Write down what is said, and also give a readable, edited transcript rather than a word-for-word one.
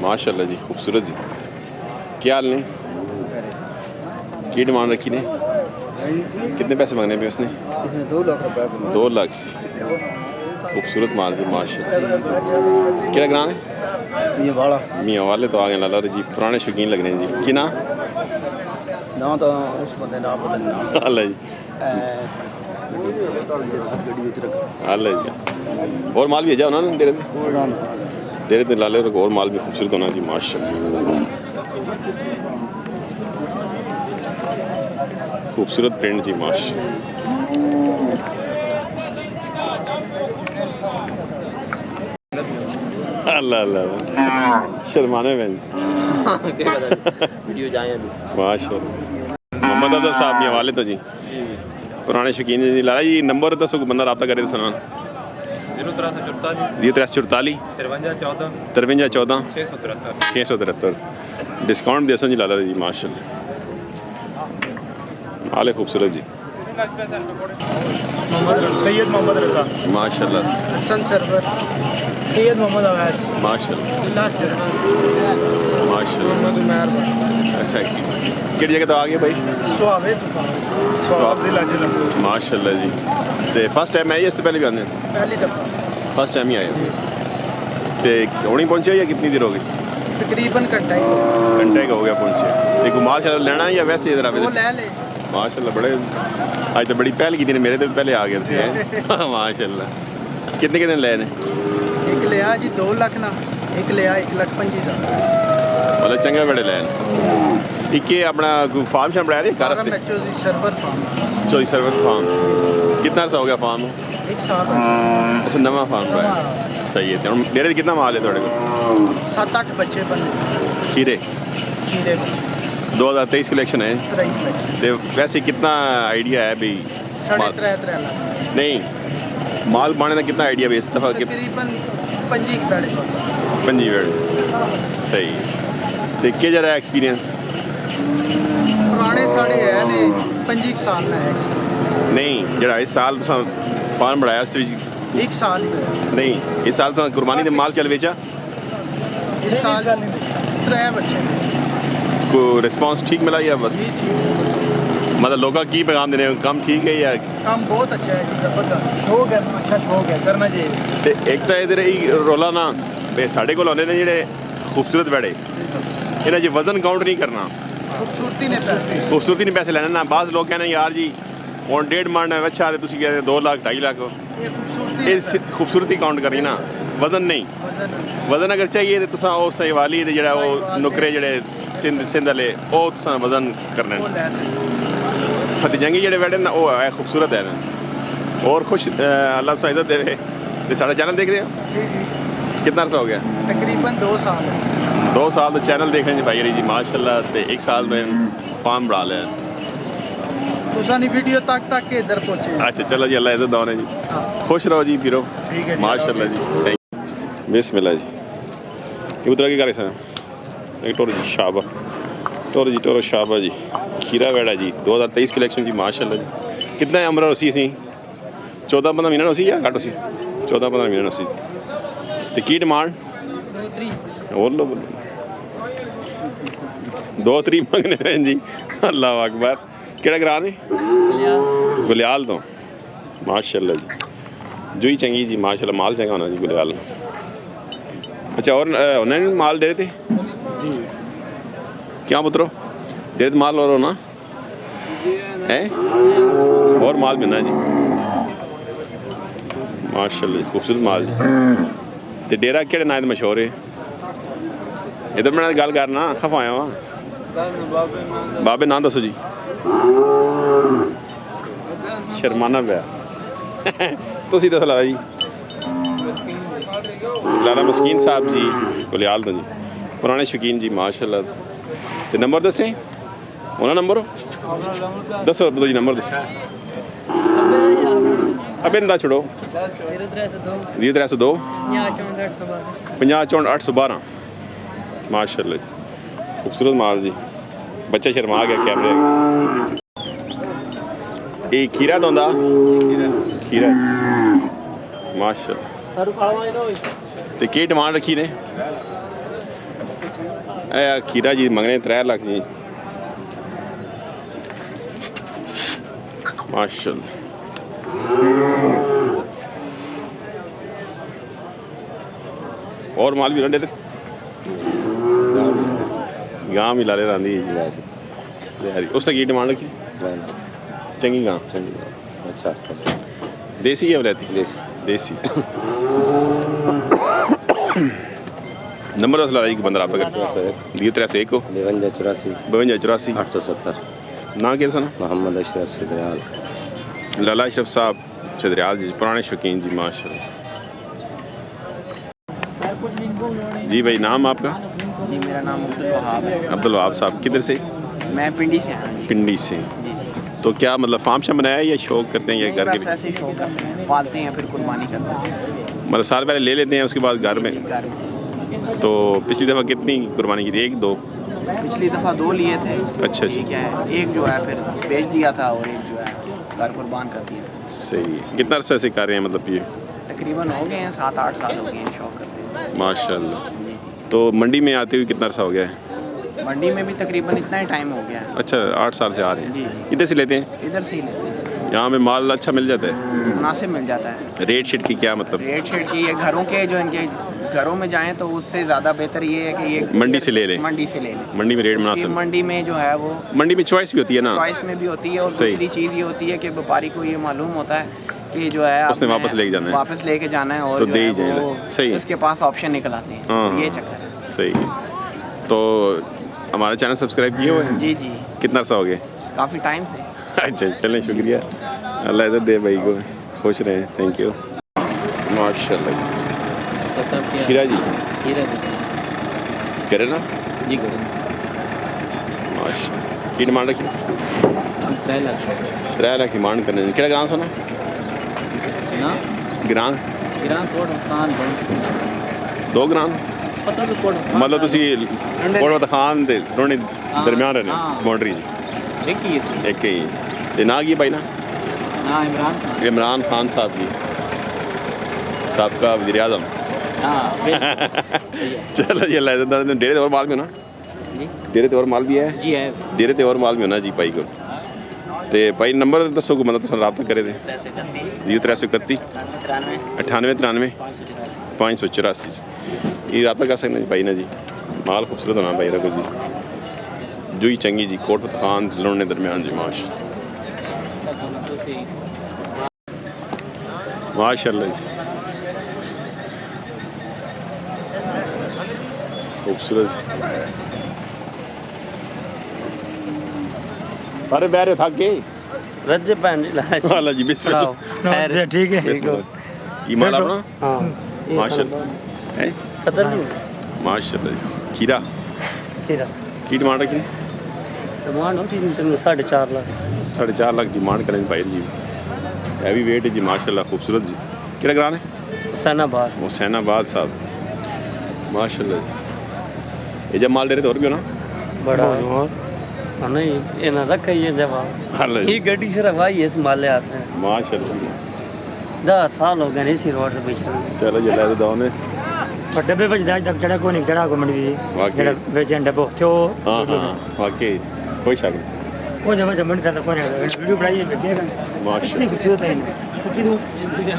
माशाल्लाह जी, खूबसूरत जी। क्या हाल ने, की डिमांड रखी ने, कितने पैसे मांगने पे उसने? 2 लाख रुपए। 2 लाख जी। खूबसूरत माल जी माशाल्लाह। क्या ग्राम है? मियाँ वाले तो आ गए लाला जी, पुराने शौकीन लग रहे हैं जी। कि ना तो उस बंदे ना बदलना। अल्लाह जी, अल्लाह जी। और माल भी है जाओ ना डेरे दिन लाले और माल भी खूबसूरत होना जी माशाल्लाह। खूबसूरत प्रिंट जी माशाल्लाह। अल्लाह अल्लाह शर्माने में वीडियो जाए माशाल्लाह। मोहम्मद अफजल साहब के हवाले तो जी पुराने शौकीन जी। लाला जी नंबर दसो कोई बंदा रब्ता करे तो सुना। 0344 53 14 673। डिस्काउंट भी दसो जी लाला जी माशाल्लाह। हाल है खूबसूरत जी। सैयद मोहम्मद रजा माशाल्लाह। हसन सरवर सैयद मोहम्मद अवैध माशाल्लाह शर्मा माशाल्लाह। मोहम्मद उमर अच्छा किहड़ी जगह तो आ गए भाई? सुहावे जिला जिला माशाल्लाह जी। तो फर्स्ट टाइम आए इससे पहले भी आने? पहली दफ़ा फर्स्ट टाइम ही आए। तो हुणी पहुंचे या कितनी देर हो गई? तकरीबन घंटा का हो गया पहुंचे। एक माल शाल लेना है या वैसे इधर आवे? वो ले ले माशाल्लाह बड़े आज तो बड़ी पहल की थी, मेरे तो पहले आ गए थे माशाल्लाह। कितने कितने ले ने? एक लिया जी 2 लाख ना, एक लिया 1,25,000। मतलब चंगे बड़े ले एक अपना फार्म शाम बनाया नहीं कार सर्वर फार्म 24 सर्वर फार्म। कितना अर्सा हो गया फार्म? 1 साल। अच्छा नवा फार्म बनाया, सही है। हम डेरे कितना माल है थोड़े को? 7-8 बच्चे बने खीरे खीरे 2023 कलेक्शन है। 23 बच्चे तो वैसे कितना आइडिया है भी? 3.5 लाख नहीं माल पाने का कितना आइडिया भी इस दफ़ा? तकरीबन 25 बेड़े 25 बेड़े सही। तो क्या जरा एक्सपीरियंस? पुराने साढ़े है ने 25 साल ना है नहीं जरा इस साल तो फार्म बढ़ाया 1 साल ही होया। नहीं इस साल तो कुर्बानी ने माल चल बेचा? इस साल 3 बच्चे को रिस्पांस ठीक मिला या बस? जी ठीक मतलब लोगों की पैगाम देने काम ठीक है या? काम बहुत अच्छा है जी, जबरदस्त शौक है, अच्छा शौक है, करना चाहिए। ते एक तो इधर ही रोला ना बे साढ़े को आने ने जेडे खूबसूरत बेड़े इन्हें जी वजन काउंट नहीं करना, खूबसूरती ने पैसे लेने ना। बाज़ लोग कहने यार जी और 1.5 मन अच्छा तो तुम कहते 2 लाख 2.5 लाख ये खूबसूरती काउंट करनी ना, वजन नहीं। वजन अगर चाहिए तो तुसा वो सही वाली जेड़ा वो नुकरे जेड़े सिंध वाले वो तुसा वजन करने। फतेहजंगी जेड़े बैठे ना वो है खूबसूरत है ना। और खुश अल्लाह से इज्जत दे तो साढ़ा चैनल देख रहे हो? कितना अर्सा हो गया? तकरीबन 2 साल है। 2 साल तो चैनल देखें भाई जी माशाल्लाह। तो 1 साल में फार्म बढ़ा लिया। तुसानी वीडियो तक के इधर पहुंचे। अच्छा चलो जी अल्लाह इज्जत दौने जी। खुश रहो जी फिरो माशाल्लाह जी। बिस्मिल्लाह जी। ये उधर की कर रहे एक टोर जी शाबा टोरो शाबा जी। खीरा वेड़ा जी 2023 कलेक्शन जी माशाल्लाह जी। कितना है अमरा उसी सी 14-15 महीना उसी या घट उसी 14-15 महीना उसी। तो की डिमांड? बोल लो 2-3 मंगने हैं जी। अल्लाह अकबर। केड़ा ग्रां ने? गुलियाल तो माशाल्लाह जी। जुई चंगी जी माशाल्लाह, माल चंगा होना जी गुलियाल। अच्छा और उन्होंने माल दे थे जी? क्या पुत्रो दे माल और ना है और माल मिलना जी माशाल्लाह जी। खूबसूरत माल जी। तो डेरा केड़े नाम मशहूर है? इधर मैं गल करना खफाया वा बाबे नाम दसो जी। शर्माना पाया तुसी दस लाला जी। लाला मस्कीन साहब जी गुलियाल तो जी पुराने शौकीन जी माशाल्लाह। तो नंबर दसें उन्होंने नंबर दसो जी। नंबर दसो अबे ना छोड़ो 0302 50 64 812 माशाल्लाह जी। खूबसूरत माल जी। बच्चा शर्मा गया कैमरे। ये खीरा तो खीरा माशाल्लाह। तो की डिमांड रखी ने? खीरा जी मंगने 3 लाख जी माशाल्लाह। और माल भी रंडे गां भी लाले रांदी उसने की डिमांड रखी चंगी गां अच्छा देसी है रहती देसी नंबर 10 ला जी बंदा आप दिए 301 को 5284 870 ना क्या सुना मोहम्मद अशरफ सिद्दराल लाला अशरफ साहब सिद्दराल जी पुराने शौकीन जी माशाल्लाह। जी भाई नाम आपका? जी मेरा नाम अब्दुल वहाब है। अब्दुल वहाब साहब किधर से? मैं पिंडी से हूँ। पिंडी से। जी तो क्या मतलब फार्म शाम बनाया है या शौक करते हैं या घर के? बस ऐसे ही शौक करते हैं, पालते हैं फिर कुर्बानी करते हैं मतलब साल पहले ले लेते हैं उसके बाद घर में। घर में। तो पिछली दफ़ा कितनी कुर्बानी की थी? 1 2? पिछली दफ़ा 2 लिए थे। अच्छा ये क्या है एक जो है फिर बेच दिया था और एक जो है घर कुर्बान कर दिया। सही है। कितना अरसा से कर रहे हैं मतलब ये? तकरीबन हो गए हैं 7-8 साल हो गए हैं शौक करते हैं। माशाल्लाह। तो मंडी में आते हुए कितना अरसा हो गया है? मंडी में भी तकरीबन इतना ही टाइम हो गया है। अच्छा 8 साल से आ रहे जी हैं। इधर से लेते हैं? इधर से ही लेते हैं, यहाँ में माल अच्छा मिल जाता है? मुनासिब मिल जाता है। रेट शेट की क्या मतलब? रेट शेट की ये घरों के जो इनके घरों में जाएं तो उससे ज़्यादा बेहतर ये है कि ये मंडी से ले लें। मंडी से ले लें। मंडी में रेट उसकी मुनासिब। मंडी में जो है वो मंडी में चॉइस भी होती है ना? चॉइस में भी होती है और सही। दूसरी चीज़ ये होती है कि व्यापारी को ये मालूम होता है कि जो है उसने आपने वापस लेके जाना है। वापस लेके जाना है और तो जो दे है ही जाएगा। वो सही है। उसके पास ऑप्शन निकल आते हैं। हाँ, ये हाँ। चक्कर है। सही है। तो हमारा चैनल सब्सक्राइब किए हुए हैं? जी जी कितना अरसा हो गया? काफ़ी टाइम से। अच्छा चलें शुक्रिया अल्लाह इज़्ज़त दे भाई को खुश रहें थैंक यू माशाल्लाह। खीरा जी करे ना जी करें माशा की डिमांड रखी 3 लाख डिमांड करने केड़ा ग्रां सोना ना ग्रां गिरान कोट खान 2 ग्रां पता भी कोट मतलब ਤੁਸੀਂ ਕੋਟ ਖਾਨ ਦੇ ਦੋਨੇ ਦਰਮਿਆਨ ਰਹਿੰਦੇ ਹਾਂ। ਬਾਉਂਡਰੀ ਜੀ देखिए इसमें ਇੱਕ ਹੀ ਤੇ ਨਾ ਕੀ ਭਾਈ ਨਾ ना इमरान खान इमरान खान साहब जी साबका वज़ीर आज़म हाँ चलो जी अल्लाह इज़्ज़त दे डेरे ते और माल भी होना जी डेरे ते और माल भी है जी है डेरे ते और माल भी होना जी भाई को ਤੇ ਭਾਈ ਨੰਬਰ ਦੱਸੋ ਕੋ ਬੰਦਾ ਤੁਸੀਂ ਰਾਬਤਾ ਕਰੇ ਦੇ 0331 98 93 584 ये रबता कर सकते हैं भाई ना जी माल खूबसूरत होना भाई रखो जी जुई चंगी जी कोट खान लुणने दरमियान जी माशाल्लाह जी खूबसूरत सारे बहरे थक गए रज्जे पैन वाला जी बिस्मिल्लाह नमस्ते ठीक है बिस्मिल्लाह ये माल अपना हाँ माशाल्लाह है पता नहीं माशाल्लाह जी खीरा खीरा की डिमांड रखी डिमांड होती है 4.5 लाख 4.5 लाख डिमांड करें भाई जी हैवी वेट है जी माशाल्लाह खूबसूरत जी केड़ा ग्रां है हुसैनाबाद हुसैनाबाद साहब माशाल्लाह जी ये जब माल दे रहे तो और भी हो ना बड़ा नहीं ये ना रखा ये जवाब हाल ये गड्डी से रवाई है माले आते हैं माशाल्लाह 10 साल हो गए इसी रोड से पीछे चलो जी अल्लाह दो में डब्बे बच दाज तक चढ़ा को नहीं चढ़ा को मंडी वाकई। जेड़ा बेचन डब्बो थियो हाँ हाँ वाकई कोई शक नहीं वो जब मंडी तक को वीडियो बनाई है माशाल्लाह कुछ होता ही नहीं